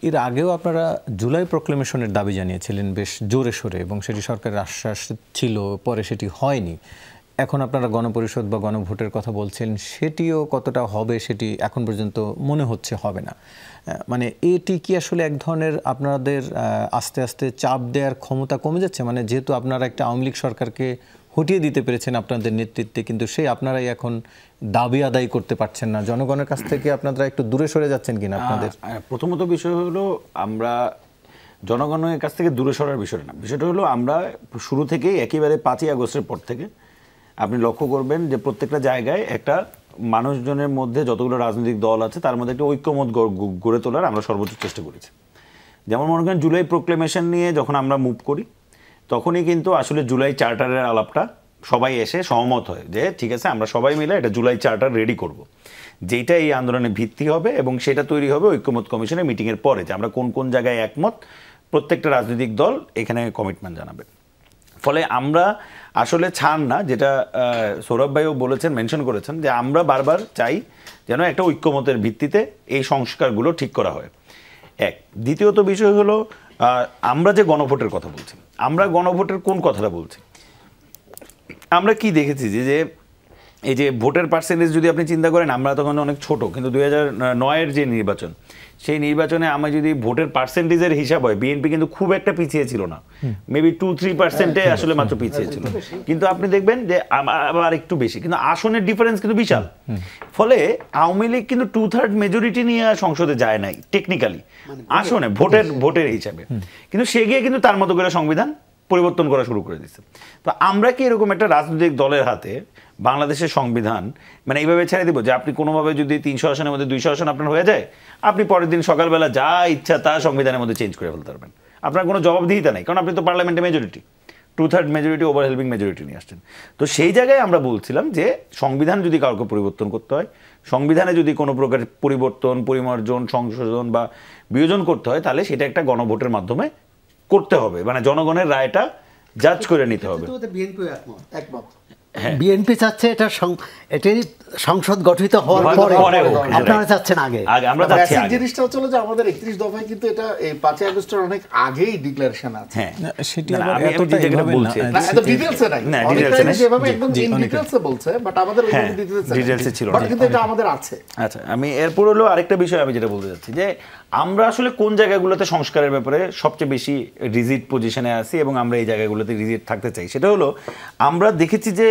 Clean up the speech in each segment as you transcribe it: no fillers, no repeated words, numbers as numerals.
এর আগেও আপনারা জুলাই প্রক্লেমেশনের দাবি জানিয়েছিলেন বেশ জোরে সোরে, এবং সেটি সরকারের আশ্বাস ছিল, পরে সেটি হয়নি। এখন আপনারা গণপরিষদ বা গণভোটের কথা বলছেন, সেটিও কতটা হবে সেটি এখন পর্যন্ত মনে হচ্ছে হবে না। মানে এটি কি আসলে এক ধরনের আপনাদের আস্তে আস্তে চাপ দেওয়ার ক্ষমতা কমে যাচ্ছে? মানে যেহেতু আপনারা একটা আওয়ামী লীগ সরকারকে হটিয়ে দিতে পেরেছেন আপনাদের নেতৃত্বে, কিন্তু সেই আপনারাই এখন দাবি আদায় করতে পারছেন না, জনগণের কাছ থেকে আপনারা একটু দূরে সরে যাচ্ছেন কিনা? আপনাদের প্রথমত বিষয় হলো, আমরা জনগণের কাছ থেকে দূরে সরার বিষয় না, বিষয়টা হলো আমরা শুরু থেকেই একেবারে 5ই আগস্টের পর থেকে আপনি লক্ষ্য করবেন যে প্রত্যেকটা জায়গায় একটা মানুষজনের মধ্যে যতগুলো রাজনৈতিক দল আছে তার মধ্যে একটা ঐক্যমত গড়ে তোলার আমরা সর্বোচ্চ চেষ্টা করেছি। যেমন মনে করেন জুলাই প্রোক্লেমেশন নিয়ে যখন আমরা মুভ করি, তখনই কিন্তু আসলে জুলাই চার্টারের আলাপটা সবাই এসে সহমত হয় যে ঠিক আছে আমরা সবাই মিলে এটা জুলাই চার্টার রেডি করব, যেটা এই আন্দোলনের ভিত্তি হবে, এবং সেটা তৈরি হবে ঐক্যমত কমিশনের মিটিংয়ের পরে, যে আমরা কোন কোন জায়গায় একমত প্রত্যেকটা রাজনৈতিক দল এখানে কমিটমেন্ট জানাবে। ফলে আমরা আসলে ছাড় না, যেটা সৌরভ ভাইও বলেছেন, মেনশন করেছেন, যে আমরা বারবার চাই যেন একটা ঐক্যমতের ভিত্তিতে এই সংস্কারগুলো ঠিক করা হয়। এক, দ্বিতীয়ত বিষয় হলো আমরা যে গণভোটের কথা বলছি, আমরা গণভোটের কোন কথাটা বলছি, আমরা কি দেখেছি যে এই যে ভোটের পার্সেন্টেজ যদি আপনি চিন্তা করেন, আমরা তখন অনেক ছোট, কিন্তু 2009-এর যে নির্বাচন, সেই নির্বাচনে আমরা যদি ভোটের পার্সেন্টেজের হিসাব হয়, বিএনপি কিন্তু খুব একটা পিছিয়ে ছিল না, মেবি 2-3% আসলে মাত্র পিছিয়ে ছিল, কিন্তু আপনি দেখবেন যে আবার একটু বেশি, কিন্তু আসনের ডিফারেন্স কিন্তু বিশাল। ফলে আওয়ামী লীগ কিন্তু 2/3 মেজরিটি নিয়ে সংসদে যায় নাই টেকনিক্যালি, আসনে ভোটের হিসাবে, কিন্তু সে গিয়ে কিন্তু তার মতো করে সংবিধান পরিবর্তন করা শুরু করে দিচ্ছে। তো আমরা কি এরকম একটা রাজনৈতিক দলের হাতে বাংলাদেশের সংবিধান মানে এইভাবে ছেড়ে দিব যে আপনি কোনোভাবে যদি 300 আসনের মধ্যে 200 আসন আপনার হয়ে যায়, আপনি পরের দিন সকালবেলা যা ইচ্ছা তা সংবিধানের মধ্যে চেঞ্জ করে ফেলতে পারবেন, আপনার কোনো জবাবদিহিতা নেই, কারণ আপনি তো পার্লামেন্টে মেজরিটি 2/3 মেজরিটি ওভারহেলপিং মেজরিটি নিয়ে আসছেন। তো সেই জায়গায় আমরা বলছিলাম যে সংবিধান যদি কাউকে পরিবর্তন করতে হয়, সংবিধানে যদি কোনো প্রকার পরিবর্তন, পরিমার্জন, সংশোধন বা বিয়োজন করতে হয়, তাহলে সেটা একটা গণভোটের মাধ্যমে করতে হবে, মানে জনগণের রায়টা জাজ করে নিতে হবে। বিএনপি চাচ্ছে এটা এটাই সংসদ গঠিত হওয়ার পরে, আপনারা চাচ্ছেন আগে। আমরা চাচ্ছি আগে। জিনিসটা হচ্ছে যে আমাদের 31 দফায় কিন্তু এটা এই 5 আগস্টের অনেক আগেই ডিক্লারেশন আছে। হ্যাঁ, সেটি আবার এতটা বলছে না, এত ডিটেইলসে নাই, না ডিটেইলসে নাই, যেভাবে একদম ইন ডিটেইলসে বলছে, বাট আমাদের ওই ডিটেইলসে ছিল না, কিন্তু এটা আমাদের আছে। আচ্ছা, আমি এরপর হলো আরেকটা বিষয় আমি যেটা বলতে যাচ্ছি, যে আমরা আসলে কোন জায়গাগুলোতে সংস্কারের ব্যাপারে সবচেয়ে বেশি রিজিড পজিশনে আছি এবং আমরা এই জায়গাগুলোতে রিজিড থাকতে চাই, সেটা হলো আমরা দেখেছি যে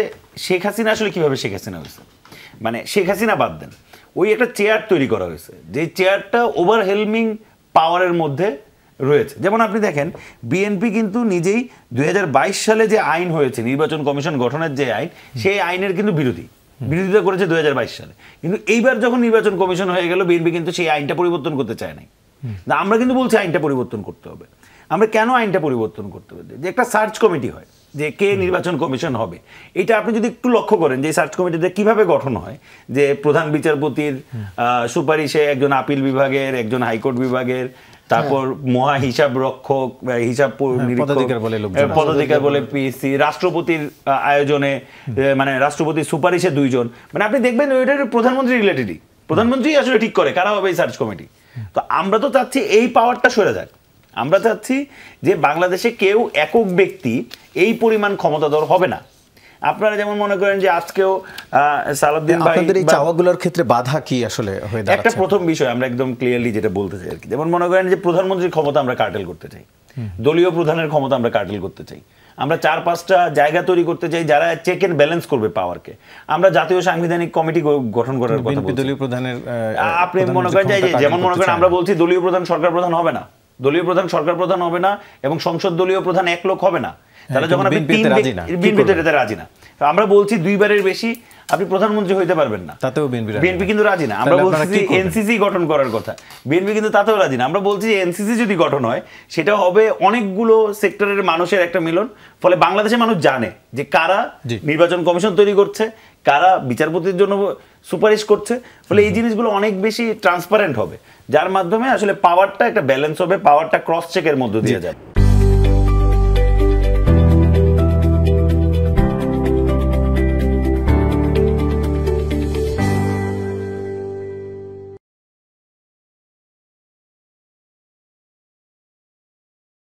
শেখ হাসিনা আসলে কিভাবে শেখ হাসিনা হয়েছে, মানে শেখ হাসিনা বাদ দেন, ওই একটা চেয়ার তৈরি করা হয়েছে, যে চেয়ারটা ওভারহেলমিং পাওয়ারের মধ্যে রয়েছে। যেমন আপনি দেখেন বিএনপি কিন্তু নিজেই 2022 সালে যে আইন হয়েছে, নির্বাচন কমিশন গঠনের যে আইন, সেই আইনের কিন্তু বিরোধিতা করেছে 2022 সালে, কিন্তু এইবার যখন নির্বাচন কমিশন হয়ে গেল, বিএনপি কিন্তু সেই আইনটা পরিবর্তন করতে চায় নাই। আমরা কিন্তু বলছি আইনটা পরিবর্তন করতে হবে। আমরা কেন আইনটা পরিবর্তন করতে হবে? যে একটা সার্চ কমিটি হয়, যে কে নির্বাচন কমিশন হবে, এটা আপনি যদি একটু লক্ষ্য করেন যে সার্চ কমিটিতে কিভাবে গঠন হয়, যে প্রধান বিচারপতির সুপারিশে একজন আপিল বিভাগের, একজন হাইকোর্ট বিভাগের, তারপর মহা হিসাব রক্ষক, হিসাব পদাধিকার বলে পিএসসি, রাষ্ট্রপতির আয়োজনে মানে রাষ্ট্রপতির সুপারিশে 2 জন, মানে আপনি দেখবেন ওইটা প্রধানমন্ত্রী রিলেটেডই, প্রধানমন্ত্রী আসলে ঠিক করে কারা হবে এই সার্চ কমিটি। তো আমরা তো চাচ্ছি এই পাওয়ারটা সরে যাক, আমরা চাচ্ছি যে বাংলাদেশে কেউ একক ব্যক্তি এই পরিমাণ ক্ষমতাধর হবে না। আপনারা যেমন মনে করেন যে আজকেও সালাউদ্দিন ভাই, আপনাদের এই চাওয়াগুলোর ক্ষেত্রে বাধা কি আসলে হয়ে দাঁড়াচ্ছে? একটা প্রথম বিষয় আমরা একদম ক্লিয়ারলি যেটা বলতে চাই আর কি, যেমন মনে করেন যে প্রধানমন্ত্রীর ক্ষমতা আমরা কার্টেল করতে চাই, দলীয় প্রধানের ক্ষমতা আমরা কার্টেল করতে চাই, আমরা 4-5টা জায়গা তৈরি করতে চাই যারা চেক এন্ড ব্যালেন্স করবে পাওয়ারকে। আমরা জাতীয় সাংবিধানিক কমিটি গঠন করার কথা বলছি। দলীয় প্রধানের আপনি মনে করেন যে যেমন মনে করেন আমরা বলছি দলীয় প্রধান সরকার প্রধান হবে না, দলীয় প্রধান সরকার প্রধান হবে না, এবং সংসদ দলীয় প্রধান 1 লোক হবে না, তাহলে যখন আপনি বিএনপিতে রাজি না, আমরা বলছি 2বারের বেশি আপনি প্রধানমন্ত্রী হইতে পারবেন না, তাতেও বিএনপি কিন্তু রাজি না। আমরা বলছি এনসিসি গঠন করার কথা, বিএনপি কিন্তু তাতেও রাজি না। আমরা বলছি যে এনসিসি যদি গঠন হয়, সেটা হবে অনেকগুলো সেক্টরের মানুষের একটা মিলন, ফলে বাংলাদেশের মানুষ জানে যে কারা নির্বাচন কমিশন তৈরি করছে, কারা বিচারপতির জন্য সুপারিশ করছে, ফলে এই জিনিসগুলো অনেক বেশি ট্রান্সপারেন্ট হবে, যার মাধ্যমে আসলে পাওয়ারটা একটা ব্যালেন্স হবে, পাওয়ারটা ক্রস চেকের মধ্যে দিয়ে যাবে।